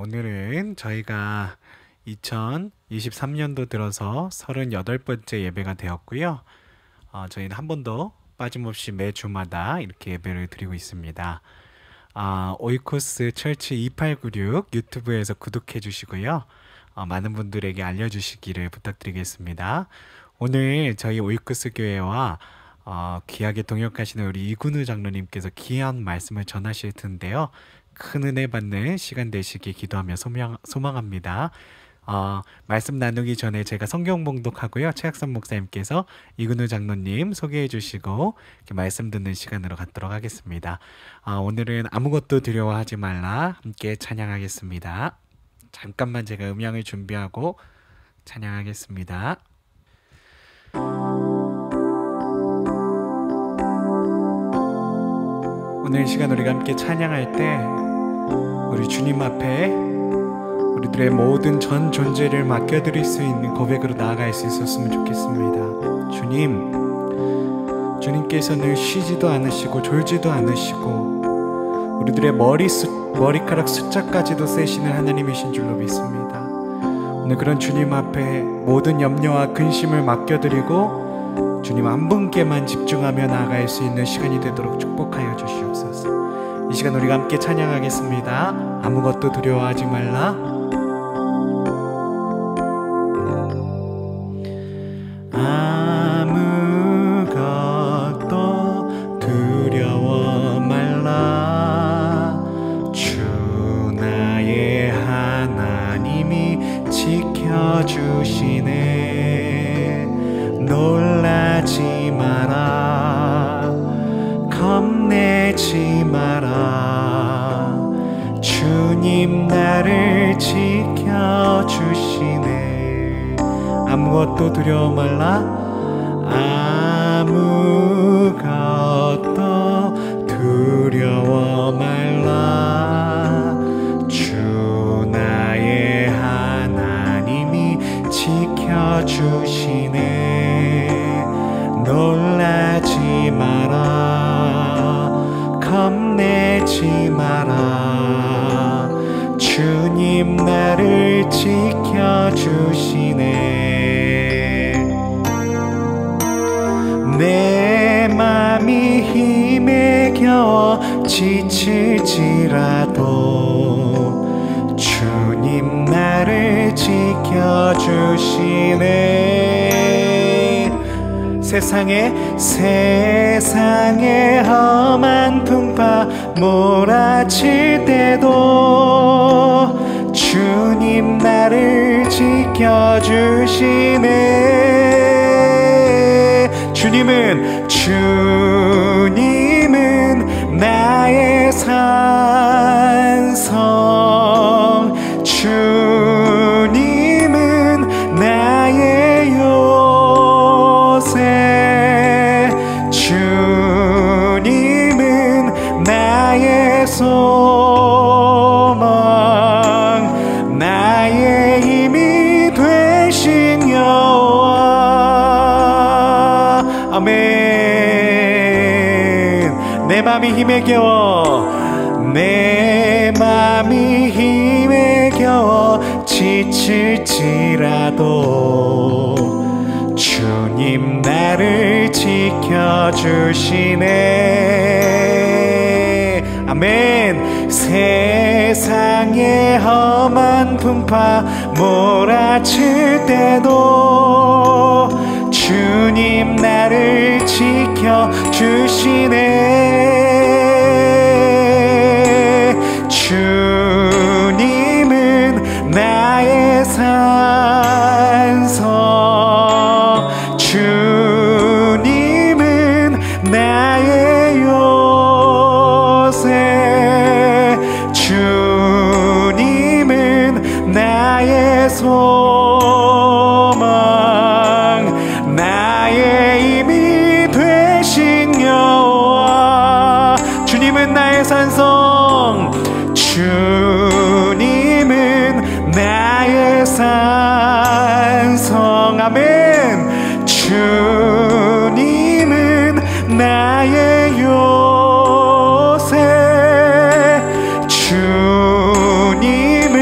오늘은 저희가 2023년도 들어서 38번째 예배가 되었고요. 저희는 한 번도 빠짐없이 매주마다 이렇게 예배를 드리고 있습니다. 오이코스 철치 2896 유튜브에서 구독해 주시고요. 많은 분들에게 알려주시기를 부탁드리겠습니다. 오늘 저희 오이코스 교회와 귀하게 동역하시는 우리 이근우 장로님께서 귀한 말씀을 전하실 텐데요. 큰 은혜 받는 시간 되시기 기도하며 소망합니다. 말씀 나누기 전에 제가 성경 봉독하고요. 최학선 목사님께서 이근우 장로님 소개해 주시고 이렇게 말씀 듣는 시간으로 갖도록 하겠습니다. 오늘은 아무것도 두려워하지 말라 함께 찬양하겠습니다. 잠깐만 제가 음향을 준비하고 찬양하겠습니다. 오늘 시간 우리가 함께 찬양할 때 우리 주님 앞에 우리들의 모든 전 존재를 맡겨드릴 수 있는 고백으로 나아갈 수 있었으면 좋겠습니다. 주님께서는 쉬지도 않으시고 졸지도 않으시고 우리들의 머리카락 숫자까지도 세시는 하나님이신 줄로 믿습니다. 오늘 그런 주님 앞에 모든 염려와 근심을 맡겨드리고 주님 한 분께만 집중하며 나아갈 수 있는 시간이 되도록 축복하여 주시옵소서. 이 시간 우리가 함께 찬양하겠습니다. 아무것도 두려워하지 말라. 아무것도 두려워 말라. 주 나의 하나님이 지켜주시네. 놀라지 마라. 겁내지 마라. 주님 나를 지켜주시네. 아무것도 두려워 말라. 아무것도 두려워 말라. 주 나의 하나님이 지켜주시네. 놀라지 마라. 겁내지 마라. 주님 나를 지켜주시네. 내 맘이 힘에 겨워 지칠지라도 주님 나를 지켜주시네. 세상에 험한 풍파 몰아칠 때도 주님 나를 지켜주시네. 주님은 나의 산성. 주님은 나의 요새. 주님은 나의 소망. 나의 힘이 되신 여호와. 아멘. 내 맘이 힘에 겨워. 내 맘이 힘에 겨워 지칠지라도 주님 나를 지켜주시네. 아멘. 세상에 험한 풍파 몰아칠 때도 주님 나를 지켜주시네. 주님은 나의 산성. 주님은 나의 요새. 주님은 나의 소망. 나의 힘이 되신 여호와. 주님은 나의 산성. 주님은 나의 산성. 아멘. 주님은 나의 요새. 주님은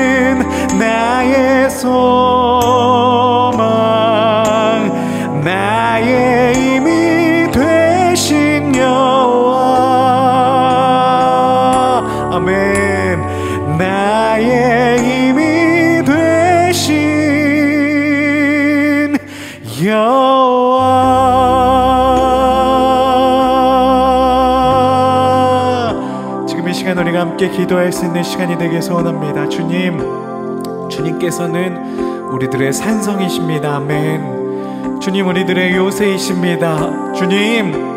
시간 우리가 함께 기도할 수 있는 시간이 되게 소원합니다. 주님, 주님께서는 우리들의 산성이십니다. 아멘. 주님, 우리들의 요새이십니다. 주님,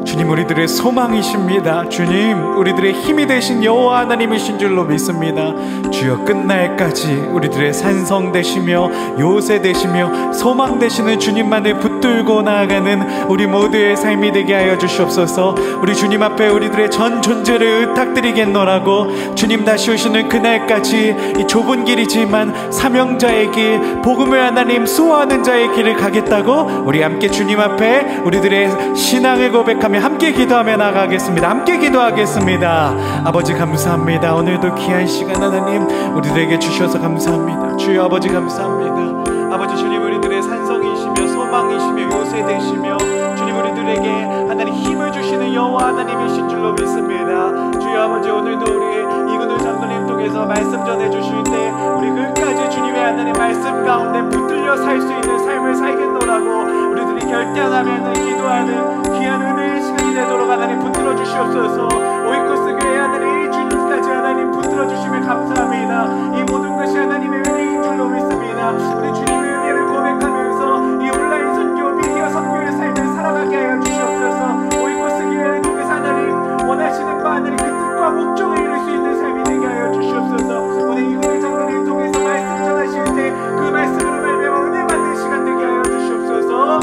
주님 우리들의 소망이십니다. 주님, 우리들의 힘이 되신 여호와 하나님이신 줄로 믿습니다. 주여, 끝날까지 우리들의 산성 되시며 요새 되시며 소망 되시는 주님만을 붙들고 나아가는 우리 모두의 삶이 되게 하여 주시옵소서. 우리 주님 앞에 우리들의 전 존재를 의탁드리겠노라고, 주님 다시 오시는 그날까지 이 좁은 길이지만 사명자의 길, 복음을 하나님 수호하는 자의 길을 가겠다고 우리 함께 주님 앞에 우리들의 신앙을 고백하며 함께 기도하며 나가겠습니다. 함께 기도하겠습니다. 아버지 감사합니다. 오늘도 귀한 시간 하나님 우리들에게 주셔서 감사합니다. 주여 아버지 감사합니다. 아버지 주님, 우리들의 산성이시며 소망이시며 요새 되시며 주님 우리들에게 하나님 힘을 주시는 여호와 하나님이신 줄로 믿습니다. 주여 아버지, 오늘도 우리 이근우 장로님 통해서 말씀 전해 주실 때 우리 끝까지 주님의 하나님 말씀 가운데 붙들려 살 수 있는 삶을 살겠노라고 우리들이 결단하면 기도하는 귀한 은혜의 시간이 되도록 하나님 붙들어 주시옵소서. 오이코스 교회 하나님 주님까지 하나님 붙들어 주시면 감사합니다. 이 모든 것이 하나님의 은혜인 줄로 믿습니다. 우리 주님의 은혜를 고백하면서 이 온라인 선교, 미디어 선교의 삶을 살아가게 하여 주시옵소서. 오이코스 교회를 통해서 하나님 원하시는 바 하나님 그 뜻과 목적을 이룰 수 있는 삶이 되게 하여 주시옵소서. 오늘 이곳의 장로님 통해서 말씀 전하실 때 그 말씀으로 말미암아 은혜 받는 시간 되게 하여 주시옵소서.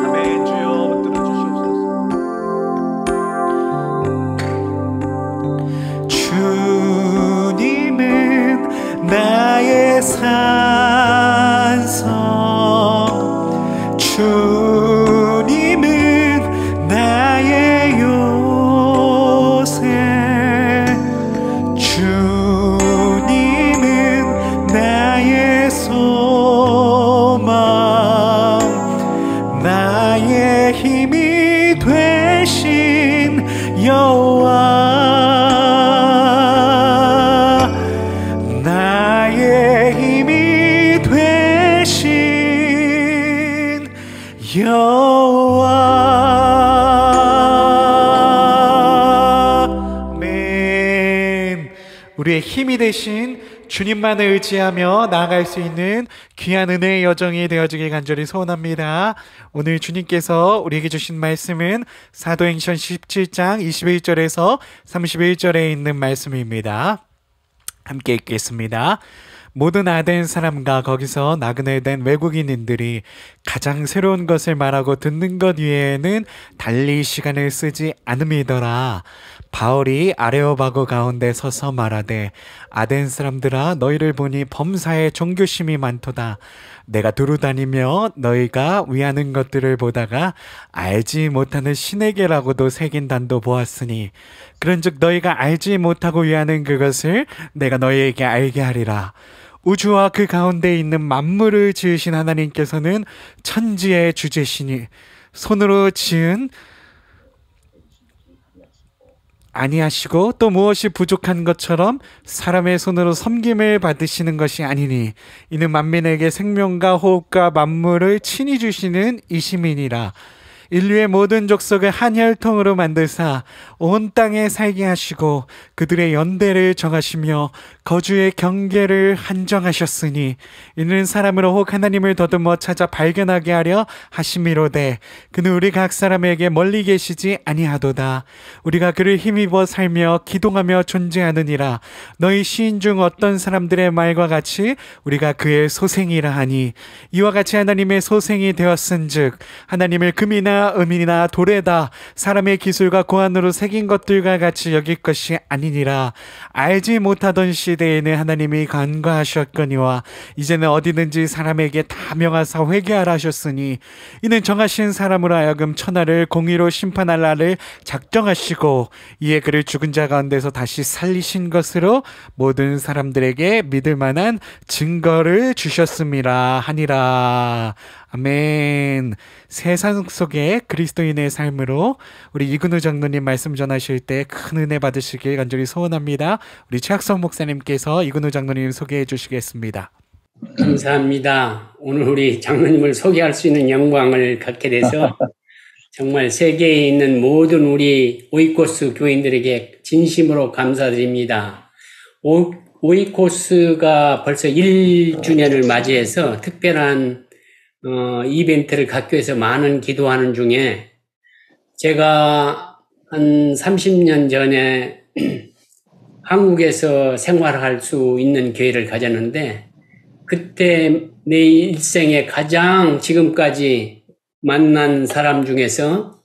아멘. 주여 붙들어 주시옵소서. 주님은 나의 산성, 주님은 나의 요새, 주님은 나의 소망, 나의 힘이 되신 여호와, 나의 힘이 되신 여호와. 아멘. 우리의 힘이 되신 주님만을 의지하며 나아갈 수 있는 귀한 은혜의 여정이 되어주길 간절히 소원합니다. 오늘 주님께서 우리에게 주신 말씀은 사도행전 17장 21절에서 31절에 있는 말씀입니다. 함께 읽겠습니다. 모든 아덴 사람과 거기서 나그네 된 외국인들이 가장 새로운 것을 말하고 듣는 것 외에는 달리 시간을 쓰지 않음이더라. 바울이 아레오바고 가운데 서서 말하되, 아덴 사람들아, 너희를 보니 범사에 종교심이 많도다. 내가 두루 다니며 너희가 위하는 것들을 보다가 알지 못하는 신에게라고도 새긴 단도 보았으니, 그런즉 너희가 알지 못하고 위하는 그것을 내가 너희에게 알게 하리라. 우주와 그 가운데 있는 만물을 지으신 하나님께서는 천지의 주제시니 손으로 지은 아니하시고 또 무엇이 부족한 것처럼 사람의 손으로 섬김을 받으시는 것이 아니니, 이는 만민에게 생명과 호흡과 만물을 친히 주시는 이심이니라. 인류의 모든 족속을 한 혈통으로 만드사 온 땅에 살게 하시고 그들의 연대를 정하시며 거주의 경계를 한정하셨으니, 이는 사람을 혹 하나님을 더듬어 찾아 발견하게 하려 하심이로되 그는 우리 각 사람에게 멀리 계시지 아니하도다. 우리가 그를 힘입어 살며 기동하며 존재하느니라. 너희 시인 중 어떤 사람들의 말과 같이 우리가 그의 소생이라 하니, 이와 같이 하나님의 소생이 되었은즉 하나님을 금이나 음이나 돌에다 사람의 기술과 고안으로 새긴 것들과 같이 여길 것이 아니니라. 알지 못하던 시대에는 하나님이 간과하셨거니와 이제는 어디든지 사람에게 다 명하사 회개하라 하셨으니, 이는 정하신 사람으로 하여금 천하를 공의로 심판할 날을 작정하시고 이에 그를 죽은 자 가운데서 다시 살리신 것으로 모든 사람들에게 믿을 만한 증거를 주셨음이라 하니라. 아멘. 세상 속에 그리스도인의 삶으로 우리 이근우 장로님 말씀 전하실 때 큰 은혜 받으시길 간절히 소원합니다. 우리 최학성 목사님께서 이근우 장로님 소개해 주시겠습니다. 감사합니다. 오늘 우리 장로님을 소개할 수 있는 영광을 갖게 돼서 정말 세계에 있는 모든 우리 오이코스 교인들에게 진심으로 감사드립니다. 오이코스가 벌써 1주년을 맞이해서 특별한 이벤트를 갖기 위해서 많은 기도하는 중에 제가 한 30년 전에 한국에서 생활할 수 있는 기회를 가졌는데 그때 내 일생에 가장 지금까지 만난 사람 중에서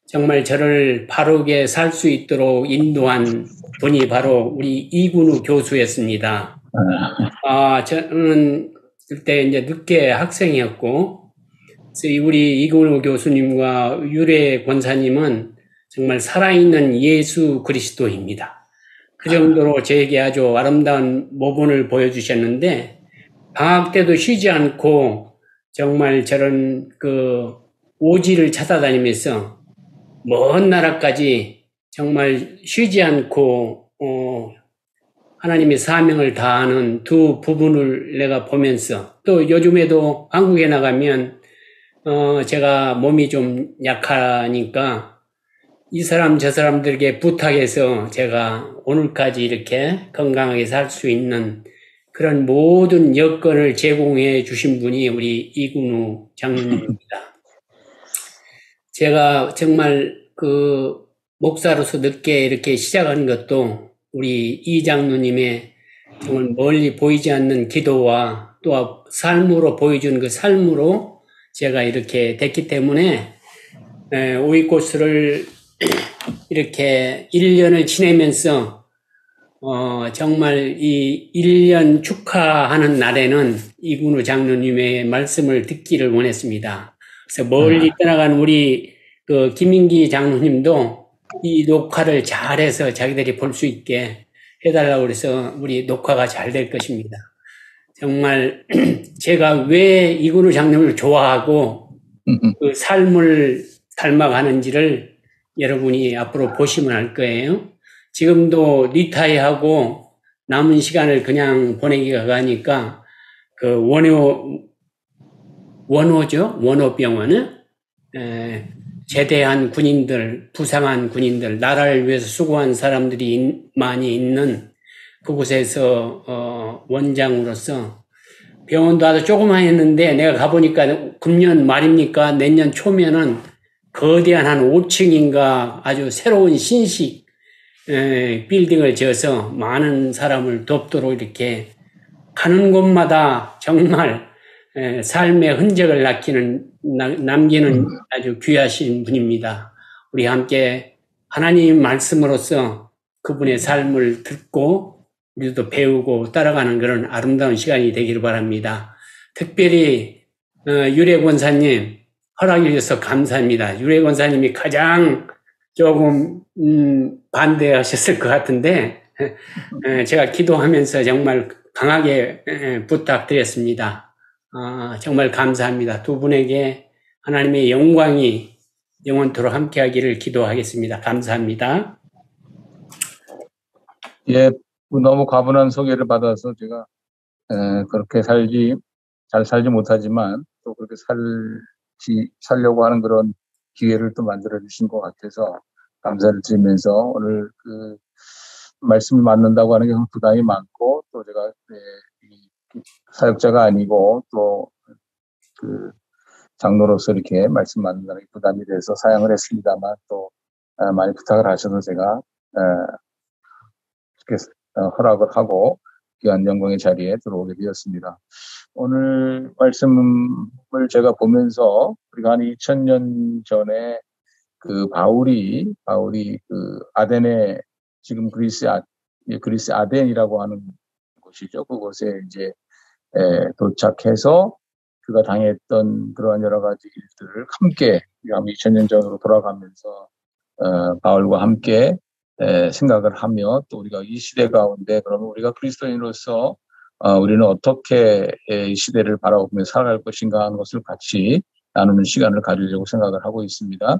정말 저를 바르게 살 수 있도록 인도한 분이 바로 우리 이근우 교수였습니다. 저는 그때 이제 늦게 학생이었고, 우리 이근우 교수님과 유래 권사님은 정말 살아있는 예수 그리스도입니다. 그 정도로 저에게 아주 아름다운 모본을 보여주셨는데, 방학 때도 쉬지 않고 정말 저런 오지를 찾아다니면서 먼 나라까지 정말 쉬지 않고 하나님의 사명을 다하는 두 부분을 내가 보면서 또 요즘에도 한국에 나가면 제가 몸이 좀 약하니까 이 사람 저 사람들에게 부탁해서 제가 오늘까지 이렇게 건강하게 살 수 있는 그런 모든 여건을 제공해 주신 분이 우리 이근우 장로님입니다. 제가 정말 목사로서 늦게 이렇게 시작한 것도 우리 이 장로님의 정말 멀리 보이지 않는 기도와 또 삶으로 보여준 그 삶으로 제가 이렇게 됐기 때문에 오이코스를 이렇게 1년을 지내면서 정말 이 1년 축하하는 날에는 이근우 장로님의 말씀을 듣기를 원했습니다. 그래서 멀리 떠나간 우리 김인기 장로님도 이 녹화를 잘해서 자기들이 볼 수 있게 해달라고 그래서 우리 녹화가 잘 될 것입니다. 정말 제가 왜 이근우 장로님을 좋아하고 그 삶을 닮아가는지를 여러분이 앞으로 보시면 알 거예요. 지금도 리타이하고 남은 시간을 그냥 보내기가 가니까 원호죠. 원호병원은 제대한 군인들, 부상한 군인들, 나라를 위해서 수고한 사람들이 많이 있는 그곳에서 원장으로서 병원도 아주 조그만 했는데 내가 가보니까 금년 말입니까? 내년 초면은 거대한 한 5층인가 아주 새로운 신식 빌딩을 지어서 많은 사람을 돕도록 이렇게 가는 곳마다 정말 삶의 흔적을 남기는 아주 귀하신 분입니다. 우리 함께 하나님 말씀으로서 그분의 삶을 듣고 우리도 배우고 따라가는 그런 아름다운 시간이 되기를 바랍니다. 특별히 유래 권사님 허락해 주셔서 감사합니다. 유래 권사님이 가장 조금 반대하셨을 것 같은데 제가 기도하면서 정말 강하게 부탁드렸습니다. 정말 감사합니다. 두 분에게 하나님의 영광이 영원토록 함께하기를 기도하겠습니다. 감사합니다. 예, 너무 과분한 소개를 받아서 제가 그렇게 잘 살지 못하지만 또 그렇게 살려고 하는 그런 기회를 또 만들어 주신 것 같아서 감사를 드리면서 오늘 말씀을 만난다고 하는 게 부담이 많고 또 제가 사역자가 아니고 또 장로로서 이렇게 말씀 만난다는 게 부담이 돼서 사양을 했습니다만 또 많이 부탁을 하셔서 제가 이렇게 허락을 하고 귀한 영광의 자리에 들어오게 되었습니다. 오늘 말씀을 제가 보면서 우리가 한 2000년 전에 바울이 아덴에 지금 그리스 아덴이라고 하는 곳이죠. 그곳에 이제 도착해서 그가 당했던 그러한 여러 가지 일들을 함께 2000년 전으로 돌아가면서 바울과 함께 생각을 하며 또 우리가 이 시대 가운데 그러면 우리가 그리스도인으로서 우리는 어떻게 이 시대를 바라보며 살아갈 것인가 하는 것을 같이 나누는 시간을 가지려고 생각을 하고 있습니다.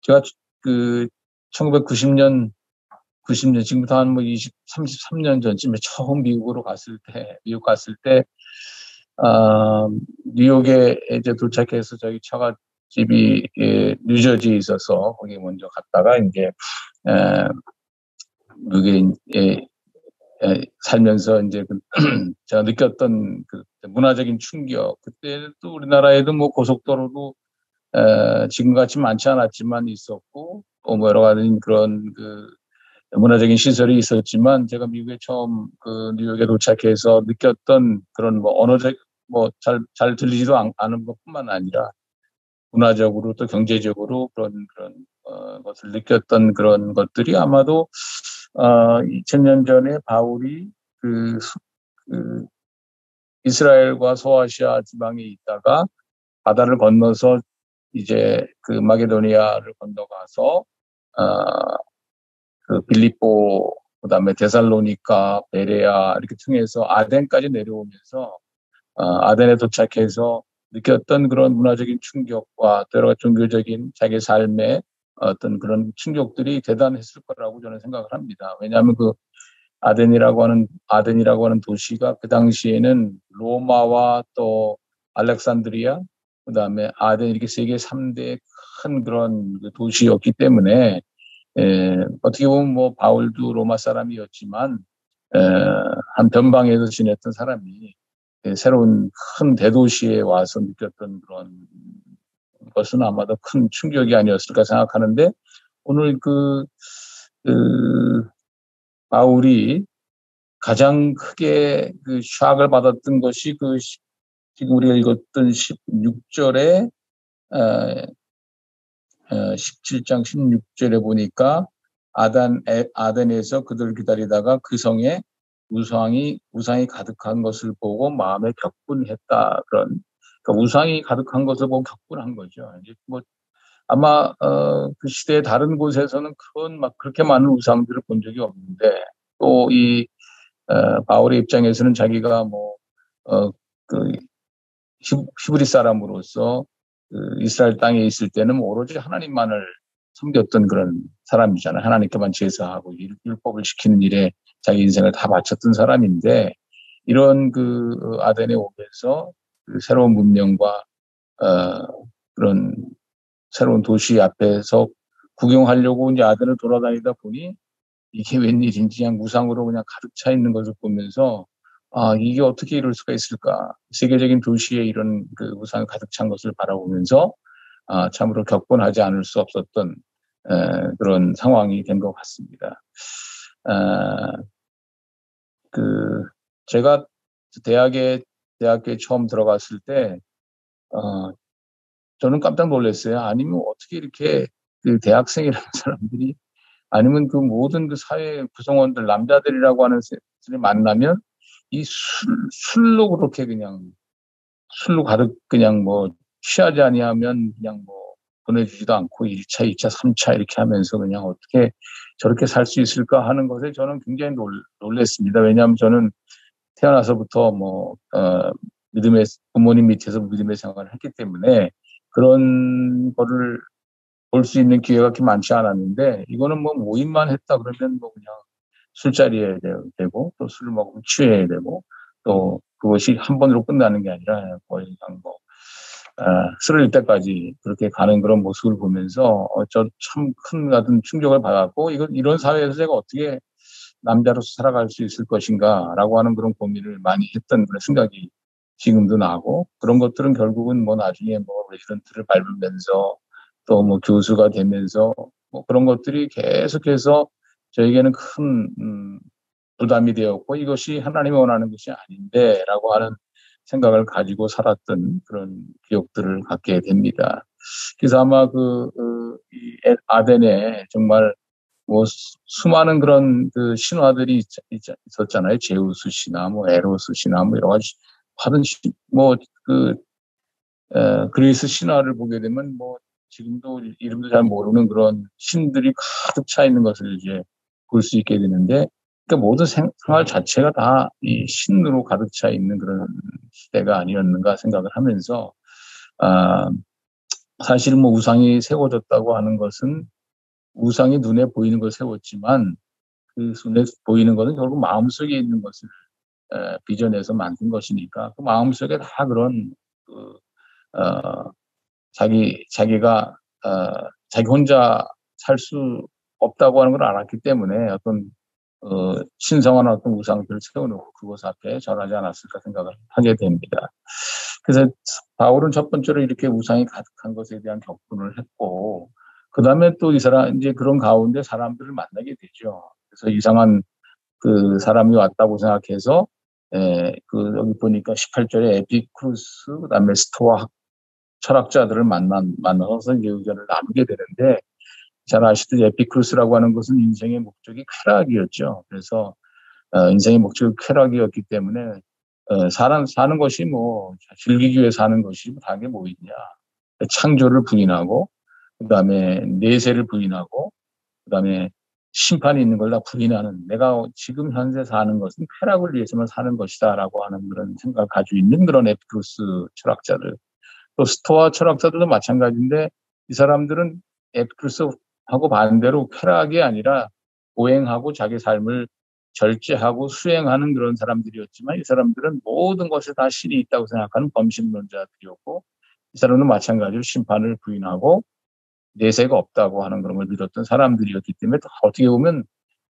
제가 1990년 지금부터 한 33년 전쯤에 처음 미국 갔을 때 뉴욕에 이제 도착해서 저희 차가 집이 뉴저지에 있어서 거기 먼저 갔다가 이제 미국에 살면서 이제 제가 느꼈던 그 문화적인 충격, 그때도 우리나라에도 뭐 고속도로도 지금같이 많지 않았지만 있었고, 또 뭐 여러 가지 그런 문화적인 시설이 있었지만, 제가 미국에 처음 뉴욕에 도착해서 느꼈던 그런 뭐 언어적, 뭐 잘 들리지도 않은 것뿐만 아니라 문화적으로 또 경제적으로 그런 것을 느꼈던 그런 것들이 아마도 2000년 전에 바울이 그 이스라엘과 소아시아 지방에 있다가 바다를 건너서 이제 마게도니아를 건너가서 빌립보, 그다음에 데살로니가, 베레아 이렇게 통해서 아덴까지 내려오면서 아덴에 도착해서 느꼈던 그런 문화적인 충격과 또 여러 가지 종교적인 자기 삶의 어떤 그런 충격들이 대단했을 거라고 저는 생각을 합니다. 왜냐하면 아덴이라고 하는 도시가 그 당시에는 로마와 또 알렉산드리아, 그다음에 아덴 이렇게 세계 3대 큰 그런 도시였기 때문에 어떻게 보면 뭐 바울도 로마 사람이었지만 한 변방에서 지냈던 사람이 새로운 큰 대도시에 와서 느꼈던 그런 것은 아마도 큰 충격이 아니었을까 생각하는데, 오늘 바울이 가장 크게 샥을 받았던 것이 지금 우리가 읽었던 16절에 17장 16절에 보니까 아덴에서 그들을 기다리다가 그 성에 우상이 가득한 것을 보고 마음에 격분했다. 그러니까 우상이 가득한 것을 보고 격분한 거죠. 이제 뭐 아마 그 시대의 다른 곳에서는 그렇게 많은 우상들을 본 적이 없는데, 또 바울의 입장에서는 자기가 히브리 사람으로서 이스라엘 땅에 있을 때는 오로지 하나님만을 섬겼던 그런 사람이잖아요. 하나님께만 제사하고 율법을 지키는 일에 자기 인생을 다 바쳤던 사람인데, 이런 아덴에 오면서 새로운 문명과 그런 새로운 도시 앞에서 구경하려고 이제 아덴을 돌아다니다 보니 이게 웬일인지 그냥 우상으로 그냥 가득 차 있는 것을 보면서, 이게 어떻게 이럴 수가 있을까? 세계적인 도시에 이런 우상이 가득 찬 것을 바라보면서 참으로 격분하지 않을 수 없었던 그런 상황이 된 것 같습니다. 제가 대학교에 처음 들어갔을 때 저는 깜짝 놀랐어요. 아니면 어떻게 이렇게 대학생이라는 사람들이, 아니면 모든 사회 구성원들, 남자들이라고 하는 사람들이 만나면 이 술로 그렇게 그냥 술로 가득 그냥 뭐 취하지 아니하면 그냥 뭐 보내주지도 않고 1차, 2차, 3차 이렇게 하면서 그냥 어떻게 저렇게 살 수 있을까 하는 것에 저는 굉장히 놀랐습니다. 왜냐하면 저는 태어나서부터 부모님 밑에서 믿음의 생활을 했기 때문에 그런 거를 볼 수 있는 기회가 그렇게 많지 않았는데, 이거는 뭐 모임만 했다 그러면 뭐 그냥 술자리에 되고 또 술을 먹으면 취해야 되고, 또 그것이 한 번으로 끝나는 게 아니라 거의 그냥 쓰러질 때까지 그렇게 가는 그런 모습을 보면서 저 참 큰 같은 충격을 받았고, 이런 사회에서 제가 어떻게 남자로서 살아갈 수 있을 것인가라고 하는 그런 고민을 많이 했던 그런 생각이 지금도 나고, 그런 것들은 결국은 뭐 나중에 뭐 레지던트를 밟으면서 또 뭐 교수가 되면서 뭐 그런 것들이 계속해서 저에게는 큰 부담이 되었고, 이것이 하나님이 원하는 것이 아닌데라고 하는 생각을 가지고 살았던 그런 기억들을 갖게 됩니다. 그래서 아마 이 아덴에 정말 뭐 수많은 그런 신화들이 있었잖아요. 제우스 신화, 뭐 에로스 신화, 뭐 여러 가지 다른 그리스 신화를 보게 되면 뭐 지금도 이름도 잘 모르는 그런 신들이 가득 차 있는 것을 이제 볼 수 있게 되는데, 그러니까 모든 생활 자체가 다 이 신으로 가득 차 있는 그런 시대가 아니었는가 생각을 하면서, 사실 뭐 우상이 세워졌다고 하는 것은 우상이 눈에 보이는 걸 세웠지만, 그 눈에 보이는 것은 결국 마음속에 있는 것을 빚어내서 만든 것이니까, 그 마음속에 다 그런 자기가 자기 혼자 살 수 없다고 하는 걸 알았기 때문에 어떤 신성한 어떤 우상들을 세워놓고 그곳 앞에 절하지 않았을까 생각을 하게 됩니다. 그래서 바울은 첫 번째로 이렇게 우상이 가득한 것에 대한 격분을 했고, 그 다음에 또 이 사람 이제 그런 가운데 사람들을 만나게 되죠. 그래서 이상한 그 사람이 왔다고 생각해서 여기 보니까 18절에 에피쿠루스 그다음에 스토아 철학자들을 만나서 이제 의견을 나누게 되는데, 잘 아시듯이 에피쿠루스라고 하는 것은 인생의 목적이 쾌락이었죠. 그래서 인생의 목적이 쾌락이었기 때문에 사는 것이 뭐 즐기기 위해 사는 것이 다게 뭐 있냐. 창조를 부인하고 그다음에 내세를 부인하고 그다음에 심판이 있는 걸 다 부인하는, 내가 지금 현재 사는 것은 쾌락을 위해서만 사는 것이다라고 하는 그런 생각을 가지고 있는 그런 에피쿠루스 철학자들, 또 스토아 철학자들도 마찬가지인데, 이 사람들은 에피쿠루스하고 반대로 쾌락이 아니라 보행하고 자기 삶을 절제하고 수행하는 그런 사람들이었지만, 이 사람들은 모든 것에 다 신이 있다고 생각하는 범신론자들이었고, 이 사람은 마찬가지로 심판을 부인하고 내세가 없다고 하는 그런 걸 믿었던 사람들이었기 때문에, 어떻게 보면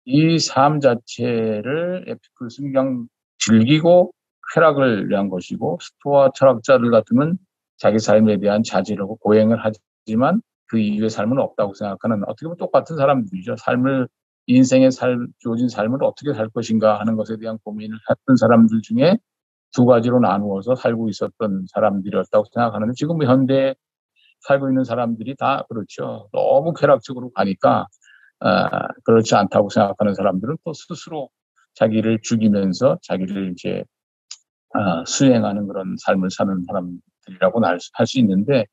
이 삶 자체를 에피쿠루스는 그냥 즐기고 쾌락을 위한 것이고, 스토아 철학자들 같으면 자기 삶에 대한 자제하고 고행을 하지만 그 이후의 삶은 없다고 생각하는, 어떻게 보면 똑같은 사람들이죠. 인생의 주어진 삶을 어떻게 살 것인가 하는 것에 대한 고민을 했던 사람들 중에 두 가지로 나누어서 살고 있었던 사람들이었다고 생각하는데, 지금 현대에 살고 있는 사람들이 다 그렇죠. 너무 쾌락적으로 가니까 그렇지 않다고 생각하는 사람들은 또 스스로 자기를 죽이면서 자기를 이제 수행하는 그런 삶을 사는 사람들이라고 할 수 있는데,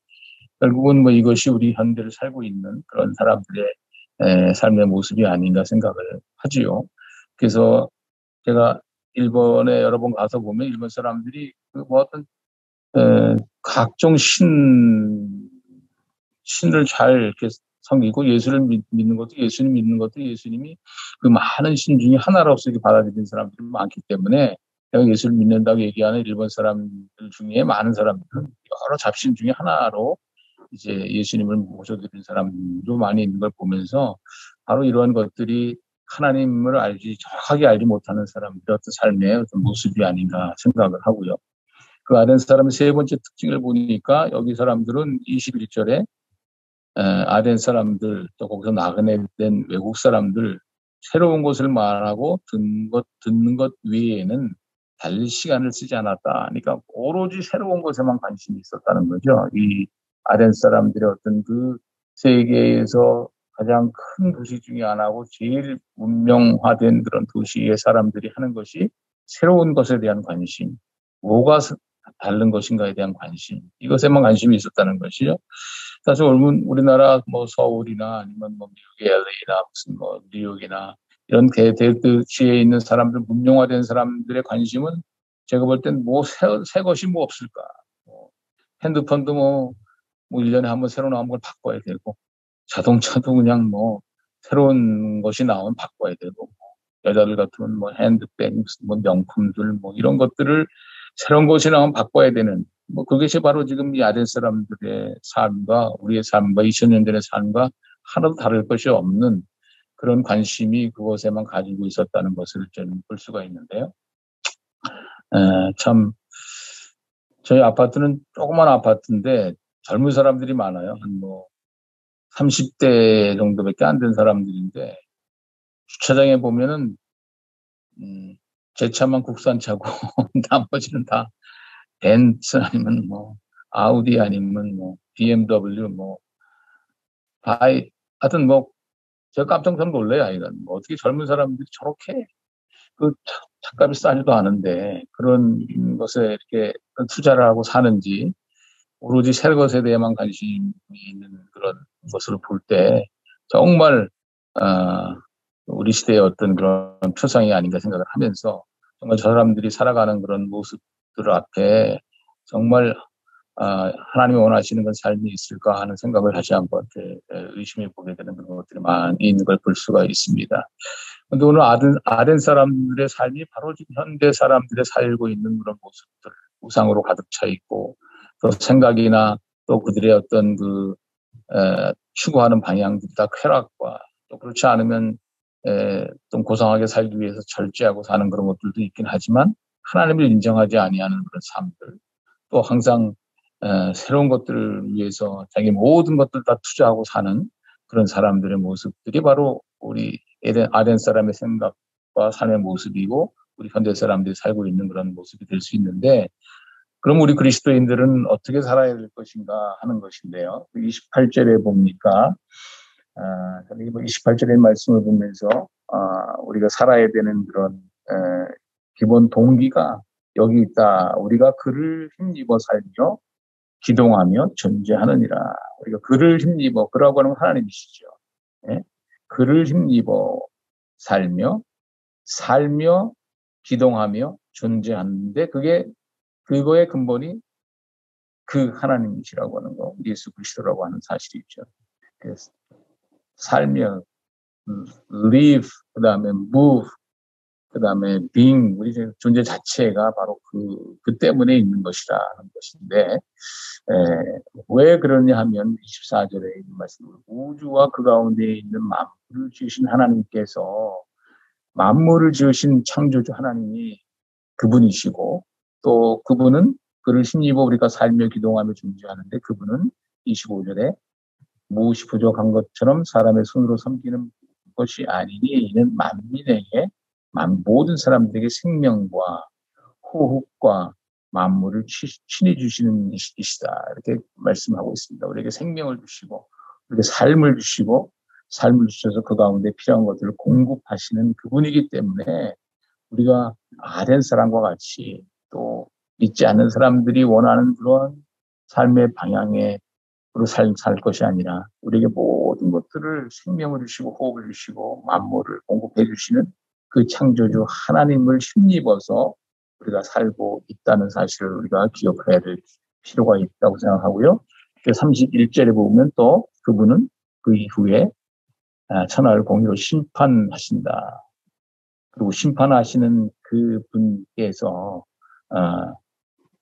결국은 뭐 이것이 우리 현대를 살고 있는 그런 사람들의 삶의 모습이 아닌가 생각을 하지요. 그래서 제가 일본에 여러 번 가서 보면 일본 사람들이 그 뭐 어떤 각종 신을 잘 이렇게 섬기고, 예수를 믿는 것도 예수님 믿는 것도 예수님이 그 많은 신 중에 하나로서 이렇게 받아들이는 사람들이 많기 때문에, 내가 예수를 믿는다고 얘기하는 일본 사람들 중에 많은 사람들은 여러 잡신 중에 하나로 이제 예수님을 모셔드리는 사람도 많이 있는 걸 보면서, 바로 이러한 것들이 하나님을 정확하게 알지 못하는 사람들의 어떤 삶의 어떤 모습이 아닌가 생각을 하고요. 그 아덴 사람의 세 번째 특징을 보니까, 여기 사람들은 21절에 아덴 사람들, 또 거기서 나그네된 외국 사람들, 새로운 것을 말하고 듣는 것 외에는 달리 시간을 쓰지 않았다. 그러니까 오로지 새로운 것에만 관심이 있었다는 거죠. 이 아덴 사람들의 어떤 그 세계에서 가장 큰 도시 중에 하나고 제일 문명화된 그런 도시의 사람들이 하는 것이 새로운 것에 대한 관심, 뭐가 다른 것인가에 대한 관심, 이것에만 관심이 있었다는 것이죠. 사실 우리나라 뭐 서울이나 아니면 뭐 미국의 LA나 무슨 뭐 뉴욕이나 이런 대도시에 있는 사람들, 문명화된 사람들의 관심은 제가 볼 땐 뭐 새 것이 뭐 없을까. 핸드폰도 뭐 1년에 한 번 새로 나온 걸 바꿔야 되고, 자동차도 그냥 뭐 새로운 것이 나오면 바꿔야 되고, 여자들 같으면 뭐 핸드백, 무슨 뭐 명품들 뭐 이런 것들을 새로운 것이 나오면 바꿔야 되는, 뭐 그것이 바로 지금 이 아덴 사람들의 삶과 우리의 삶과 2000년 전의 삶과 하나도 다를 것이 없는 그런 관심이 그것에만 가지고 있었다는 것을 저는 볼 수가 있는데요. 참 저희 아파트는 조그만 아파트인데 젊은 사람들이 많아요. 한 뭐 30대 정도밖에 안 된 사람들인데, 주차장에 보면은 제 차만 국산차고 나머지는 다 벤츠 아니면 뭐 아우디 아니면 뭐 BMW 뭐 하여튼 뭐 제가 깜짝 놀래요. 이건 뭐 어떻게 젊은 사람들이 저렇게 그 차값이 싸지도 않은데 그런 것에 이렇게 투자를 하고 사는지, 오로지 새 것에 대해만 관심이 있는 그런 것을 볼 때 정말 우리 시대의 어떤 그런 표상이 아닌가 생각을 하면서, 정말 저 사람들이 살아가는 그런 모습들 앞에 정말 하나님이 원하시는 건 삶이 있을까 하는 생각을 다시 한번 의심해 보게 되는 그런 것들이 많이 있는 걸 볼 수가 있습니다. 그런데 오늘 아덴 사람들의 삶이 바로 지금 현대 사람들의 살고 있는 그런 모습들, 우상으로 가득 차 있고, 또 생각이나 또 그들의 어떤 추구하는 방향들이 다 쾌락과 또 그렇지 않으면 좀 고상하게 살기 위해서 절제하고 사는 그런 것들도 있긴 하지만 하나님을 인정하지 아니하는 그런 삶들 또 항상 새로운 것들을 위해서 자기 모든 것들 다 투자하고 사는 그런 사람들의 모습들이 바로 우리 아덴 사람의 생각과 삶의 모습이고 우리 현대 사람들이 살고 있는 그런 모습이 될 수 있는데 그럼 우리 그리스도인들은 어떻게 살아야 될 것인가 하는 것인데요. 28절에 보니까 28절의 말씀을 보면서 우리가 살아야 되는 그런 기본 동기가 여기 있다. 우리가 그를 힘입어 살며 기동하며 존재하느니라. 우리가 그를 힘입어 그라고 하는 하나님이시죠. 예? 그를 힘입어 살며 기동하며 존재하는데 그거의 근본이 그 하나님이시라고 하는 거, 예수 그리스도라고 하는 사실이 있죠. 그래서 살며 live, 그 다음에 move, 그 다음에 being, 우리 존재 자체가 바로 그 때문에 있는 것이라는 것인데, 왜 그러냐 하면 24절에 있는 말씀, 우주와 그 가운데 있는 만물을 지으신 하나님께서 만물을 지으신 창조주 하나님이 그분이시고 또 그분은 그를 힘입어 우리가 살며 기동하며 존재하는데 그분은 25절에 무엇이 부족한 것처럼 사람의 손으로 섬기는 것이 아니니 이는 만민에게 모든 사람들에게 생명과 호흡과 만물을 친히 주시는 이시다. 이렇게 말씀하고 있습니다. 우리에게 생명을 주시고 우리에게 삶을 주시고 삶을 주셔서 그 가운데 필요한 것들을 공급하시는 그분이기 때문에 우리가 아덴 사람과 같이 또 믿지 않는 사람들이 원하는 그런 삶의 방향으로 살 것이 아니라 우리에게 모든 것들을 생명을 주시고 호흡을 주시고 만물을 공급해 주시는 그 창조주 하나님을 힘입어서 우리가 살고 있다는 사실을 우리가 기억해야 될 필요가 있다고 생각하고요. 31절에 보면 또 그분은 그 이후에 천하를 공의로 심판하신다. 그리고 심판하시는 그 분께서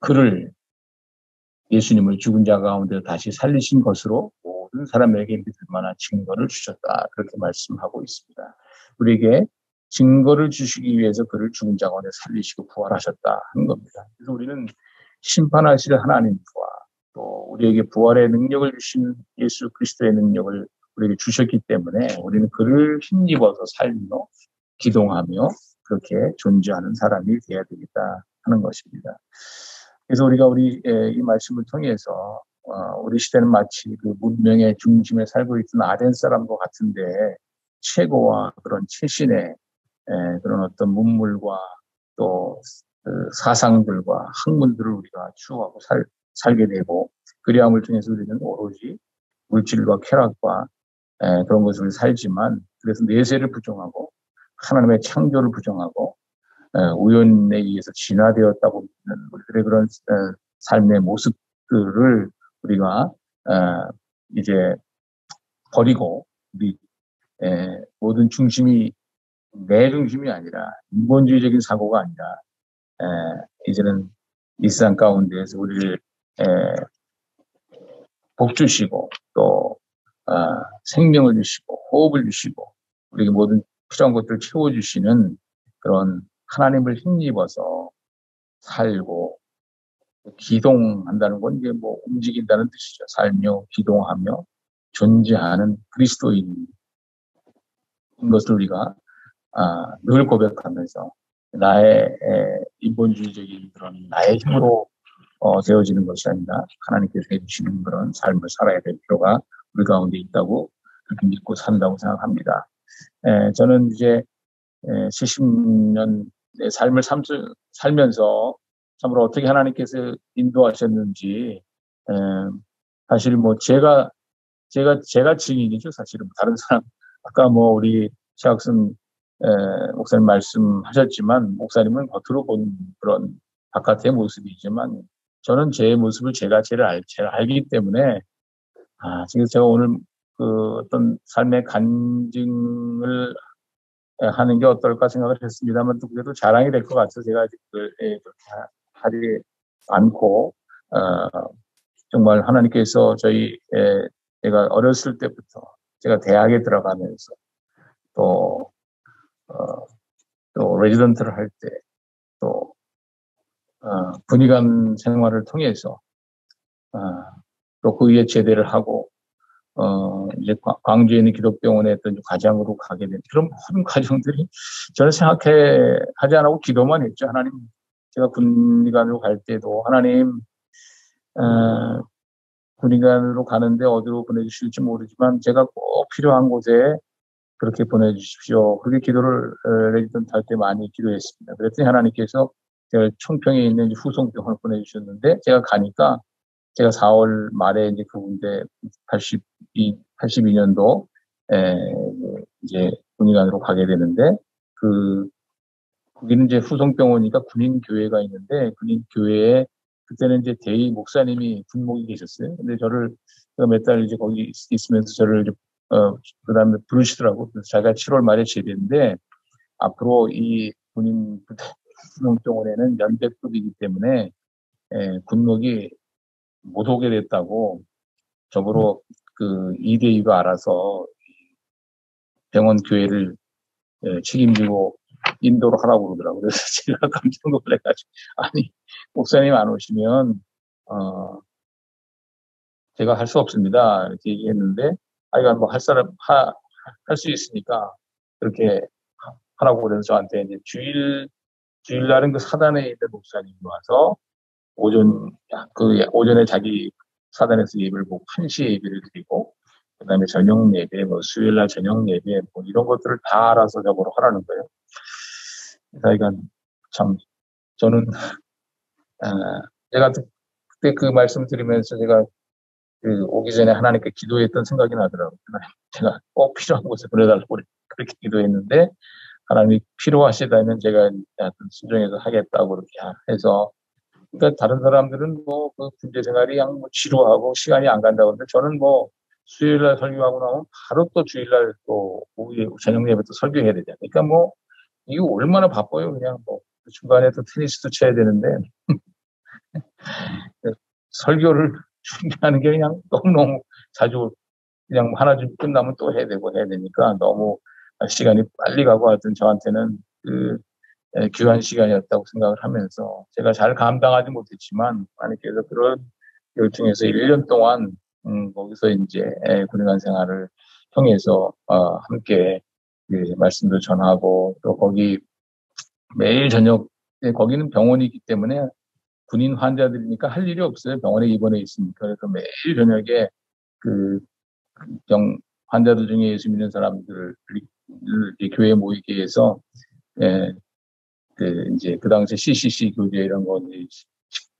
그를 예수님을 죽은 자 가운데 다시 살리신 것으로 모든 사람에게 믿을 만한 증거를 주셨다. 그렇게 말씀하고 있습니다. 우리에게 증거를 주시기 위해서 그를 죽은 자 가운데 살리시고 부활하셨다 하는 겁니다. 그래서 우리는 심판하실 하나님과 또 우리에게 부활의 능력을 주신 예수 그리스도의 능력을 우리에게 주셨기 때문에 우리는 그를 힘입어서 살며 기동하며 그렇게 존재하는 사람이 되어야 되겠다 하는 것입니다. 그래서 우리가 이 말씀을 통해서 우리 시대는 마치 그 문명의 중심에 살고 있던 아덴 사람과 같은데 최고와 그런 최신의 그런 어떤 문물과 또 사상들과 학문들을 우리가 추구하고 살게 되고 그리함을 통해서 우리는 오로지 물질과 쾌락과 그런 것을 살지만 그래서 내세를 부정하고 하나님의 창조를 부정하고 우연에 의해서 진화되었다고 믿는 우리들의 그런 삶의 모습들을 우리가 이제 버리고 우리 모든 중심이 내 중심이 아니라 인본주의적인 사고가 아니라 이제는 이 세상 가운데에서 우리를 복 주시고 또 생명을 주시고 호흡을 주시고 우리에게 모든 필요한 것들을 채워주시는 그런 하나님을 힘입어서 살고 기동한다는 건 이게 뭐 움직인다는 뜻이죠. 살며 기동하며 존재하는 그리스도인인 것을 우리가 늘 고백하면서 나의 인본주의적인 그런 나의 힘으로 되어지는 것이 아니라 하나님께서 해주시는 그런 삶을 살아야 될 필요가 우리 가운데 있다고 그렇게 믿고 산다고 생각합니다. 저는 이제 70년의 삶을 살면서 참으로 어떻게 하나님께서 인도하셨는지 사실 뭐 제가 증인이죠. 사실은 다른 사람 아까 뭐 우리 최학순 목사님 말씀하셨지만 목사님은 겉으로 본 그런 바깥의 모습이지만 저는 제 모습을 제가 제일 알기 때문에 지금 제가 오늘 그 어떤 삶의 간증을 하는 게 어떨까 생각을 했습니다만 또 그래도 자랑이 될 것 같아서 제가 그렇게 하지 않고 정말 하나님께서 제가 어렸을 때부터 제가 대학에 들어가면서 또, 또 레지던트를 할 때 또, 군의관 생활을 통해서 또 그 위에 제대를 하고 이제 광주에 있는 기독병원에 어떤 과장으로 가게 된 그런 모든 과정들이 저는 하지 않고 기도만 했죠. 하나님, 제가 군의관으로 갈 때도 하나님, 군의관으로 가는데 어디로 보내주실지 모르지만 제가 꼭 필요한 곳에 그렇게 보내주십시오. 그렇게 기도를 레지던트 할 때 많이 기도했습니다. 그랬더니 하나님께서 제가 청평에 있는 후송병원을 보내주셨는데 제가 가니까 제가 4월 말에 이제 그 군대 82년도 이제 군의관으로 가게 되는데 거기는 이제 후송병원이니까 군인교회가 있는데 군인교회에 그때는 이제 대의 목사님이 군목이 계셨어요. 근데 제가 몇 달 이제 거기 있으면서 저를 그다음에 부르시더라고. 그래서 자기가 7월 말에 제대인데 앞으로 이 군인 후송병원에는 연대급이기 때문에 군목이 못 오게 됐다고 저보러 이대위가 알아서 병원 교회를 책임지고 인도를 하라고 그러더라고요. 그래서 제가 깜짝 놀래가지고 아니 목사님 안 오시면 제가 할 수 없습니다 이렇게 얘기했는데 아이가 뭐 할 수 있으니까 그렇게 하라고 그래서 저한테 이제 주일날은 그 사단에 있는 목사님이 와서 오전에 자기 사단에서 예배를 보고 1시에 예배를 드리고 그다음에 저녁 예배, 수요일날 저녁 예배 이런 것들을 다 알아서 저보러 하라는 거예요. 그러니까 참 저는 제가 그때 그 말씀 드리면서 제가 오기 전에 하나님께 기도했던 생각이 나더라고요. 제가 꼭 필요한 곳에 보내달라고 그렇게 기도했는데 하나님이 필요하시다면 제가 순종해서 하겠다고 그렇게 해서 그러니까 다른 사람들은 그 군대 생활이 그냥 지루하고 시간이 안 간다고 하는데 저는 수요일날 설교하고 나면 바로 또 주일날 또 저녁 예배 또 설교해야 되잖아요. 그러니까 이거 얼마나 바빠요. 그냥 중간에 또 테니스도 쳐야 되는데 설교를 준비하는 게 그냥 너무너무 자주 그냥 하나 좀 끝나면 또 해야 되니까 너무 시간이 빨리 가고 하여튼 저한테는 귀한 시간이었다고 생각을 하면서 제가 잘 감당하지 못했지만 하나님께서 그런 열중에서 1년 동안 거기서 이제 군의관 생활을 통해서 함께 말씀도 전하고 또 거기 매일 저녁 거기는 병원이기 때문에 군인 환자들이니까 할 일이 없어요. 병원에 입원해 있으니까. 그래서 매일 저녁에 환자들 중에 예수 믿는 사람들을 교회에 모이게 해서 이제 그 당시에 CCC 교재 이런 거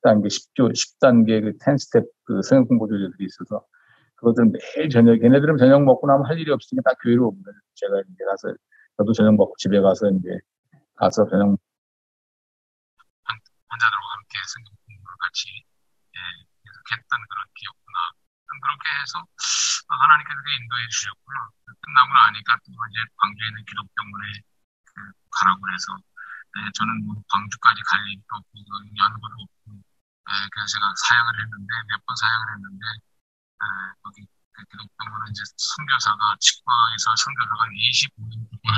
10단계 10스텝 성역 공부 교재들이 있어서 그것들 매일 걔네들은 저녁 먹고 나면 할 일이 없으니까 다 교회로 오면 제가 이제 가서 저도 저녁 먹고 집에 가서 이제 가서 저녁 환자들과 함께 성경 공부를 같이 계속했던 그런 기억구나. 그렇게 해서 하나님께서 인도해 주셨구나. 끝나고 나니까 또 이제 광주에 있는 기독병원에 가라고 해서 저는 광주까지 갈 일도 없고 연구도 없고 그래서 제가 사역을 했는데 몇 번 사역을 했는데 거기 기독병원은 이제 치과에서 선교사가 25년 동안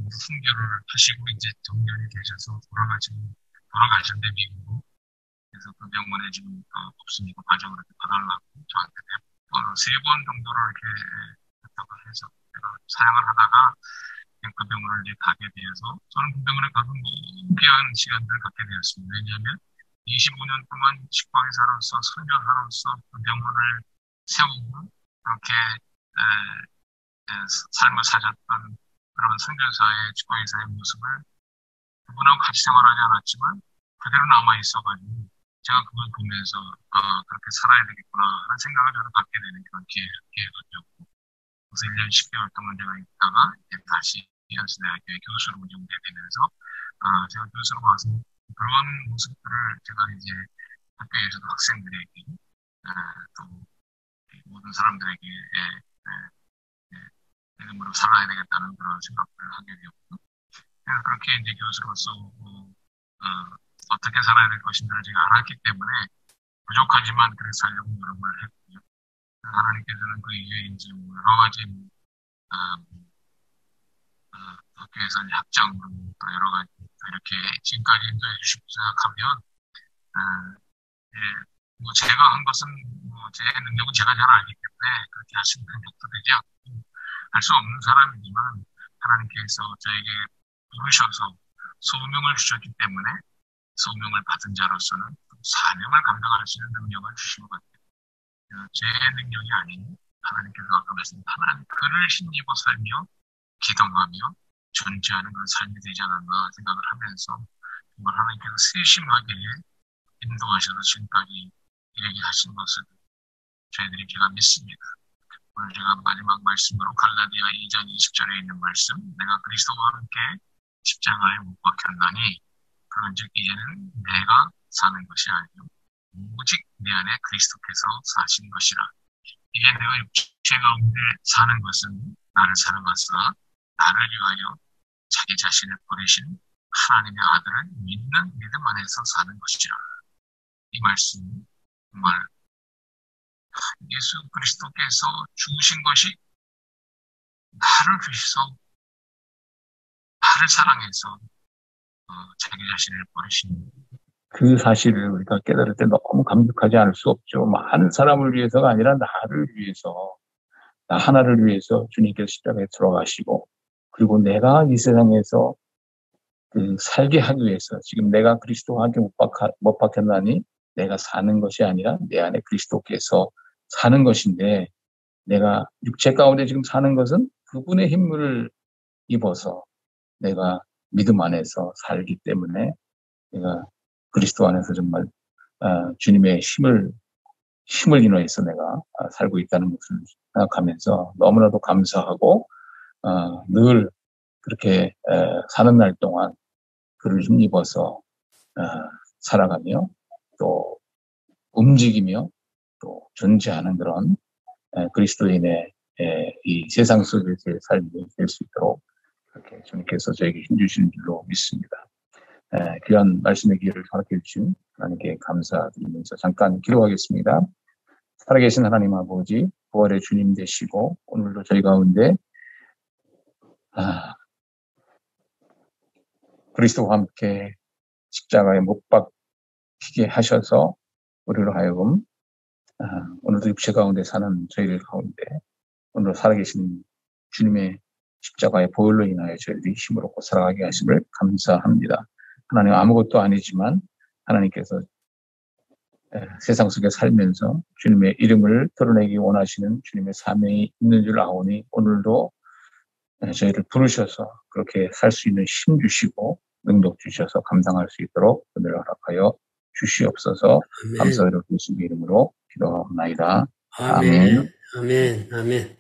선교를 하시고 이제 정년이 되셔서 돌아가셨는데 미국으로. 그래서 그 병원에 지금 없으니까 과정을 이렇게 봐달라고 저한테 3번 정도를 이렇게 부탁을 해서 제가 사역을 하다가 그 병원을 이제 가게 되어서 저는 그 병원에 가서 너무 귀한 시간들을 갖게 되었습니다. 왜냐하면 25년 동안 치과의사로서 선교사로서 그 병원을 세우고 그렇게 삶을 사셨던 그런 선교사의 치과의사의 모습을 그분하고 같이 생활하지 않았지만 그대로 남아 있어가지고 제가 그걸 보면서 그렇게 살아야 되겠구나 하는 생각을 저는 갖게 되는 그런 기회가 되었고 그래서 1년 10개월 동안 제가 있다가 이제 다시 연세대학교에 교수로 운영되게 되면서 제가 교수로 와서 그런 모습들을 제가 이제 학교에서도 학생들에게 또 모든 사람들에게 믿음으로 살아야 되겠다는 그런 생각들을 하게 되었고 그렇게 이제 교수로서 어떻게 살아야 될 것인지를 제가 알았기 때문에 부족하지만 그래 살려고 노력을 했고요. 하나님께서는 그 이후에 이제 여러 가지 학교에서 학장으로 또 여러 가지 이렇게 지금까지 인도해 주시고 생각하면 예, 뭐 제가 한 것은 제 능력은 제가 잘 알기 때문에 그렇게 하시는 것도 되지 않고 할 수 없는 사람이지만 하나님께서 저에게 부르셔서 소명을 주셨기 때문에 소명을 받은 자로서는 사명을 감당할 수 있는 능력을 주신 것 같아요. 제 능력이 아닌 하나님께서 아까 말씀드린 하나님 그를 힘입어 살며 기동하며 존재하는 그런 삶이 되지 않았나 생각을 하면서 정말 하나님께서 세심하게 인도하셔서 지금까지 얘기하신 것을 저희들이 제가 믿습니다. 오늘 제가 마지막 말씀으로 갈라디아 2장 20절에 있는 말씀 내가 그리스도와 함께 십자가에 못 박혔나니 그런즉 이제는 내가 사는 것이 아니요 오직 내 안에 그리스도께서 사신 것이라. 이게 내가 육체 가운데 사는 것은 나를 사랑하사 나를 위하여 자기 자신을 버리신 하나님의 아들을 믿는 믿음 안에서 사는 것이라. 이 말씀 정말 예수 그리스도께서 죽으신 것이 나를 위해서 나를 사랑해서 자기 자신을 버리신 그 사실을 우리가 깨달을 때 너무 감격하지 않을 수 없죠. 많은 사람을 위해서가 아니라 나를 위해서 나 하나를 위해서 주님께서 십자가에 들어가시고 그리고 내가 이 세상에서 살게 하기 위해서 지금 내가 그리스도와 함께 못 박혔나니 내가 사는 것이 아니라 내 안에 그리스도께서 사는 것인데 내가 육체 가운데 지금 사는 것은 그분의 힘을 입어서 내가 믿음 안에서 살기 때문에 내가 그리스도 안에서 정말 주님의 힘을 인하여서 내가 살고 있다는 것을 생각하면서 너무나도 감사하고 늘 그렇게 사는 날 동안 그를 힘입어서 살아가며 또 움직이며 또 존재하는 그런 그리스도인의 이 세상 속에서의 삶이 될 수 있도록 그렇게 주님께서 저에게 힘주시는 줄로 믿습니다. 귀한 말씀의 기회를 허락해 주신 하나님께 감사드리면서 잠깐 기도하겠습니다. 살아계신 하나님 아버지, 부활의 주님 되시고 오늘도 저희 가운데 그리스도와 함께 십자가에 못 박히게 하셔서 우리로 하여금 오늘도 육체 가운데 사는 저희들 가운데 오늘 살아계신 주님의 십자가의 보혈로 인하여 저희들이 힘을 얻고 살아가게 하심을 감사합니다. 하나님 아무것도 아니지만 하나님께서 세상 속에 살면서 주님의 이름을 드러내기 원하시는 주님의 사명이 있는 줄 아오니 오늘도 저희를 부르셔서 그렇게 살 수 있는 힘 주시고 능력 주셔서 감당할 수 있도록 은혜를 허락하여 주시옵소서. 감사드리고 예수님의 이름으로 기도하옵나이다. 아멘. 아멘. 아멘.